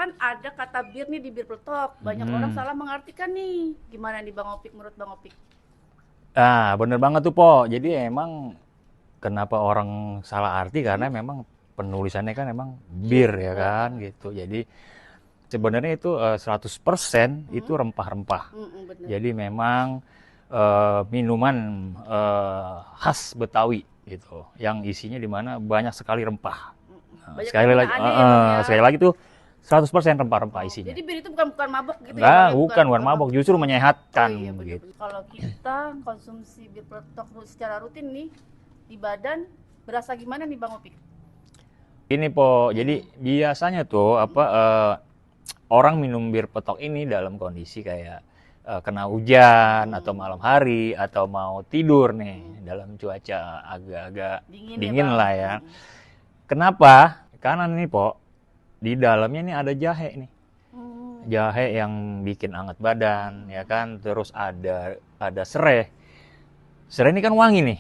kan ada kata bir nih di bir peletok. Banyak orang salah mengartikan nih. Gimana nih Bang Opik, menurut Bang Opik? Ah, bener banget tuh, Po. Jadi emang kenapa orang salah arti karena memang penulisannya kan emang bir Bir. ya kan gitu. Jadi sebenarnya itu 100% itu rempah-rempah. Bener. Jadi memang minuman khas Betawi gitu yang isinya di mana banyak sekali rempah. Nah, Banyak penggunaannya ya Bang ya. sekali lagi tuh 100% rempah-rempah Oh, isinya. jadi bir itu bukan mabok gitu ya Bang Nah, ya? bukan Bukan mabok, mabok. justru Oh menyehatkan iya gitu. bener-bener. Kalau kita konsumsi bir peletok secara rutin nih di badan berasa gimana nih Bang Opik? Ini Po, jadi biasanya tuh orang minum bir petok ini dalam kondisi kayak kena hujan atau malam hari atau mau tidur nih dalam cuaca agak-agak Dingin ya dingin Bang. lah ya. Kenapa? Karena nih Po, di dalamnya nih ada jahe nih. Jahe yang bikin anget badan ya kan, terus ada serai. Serai ini kan wangi nih.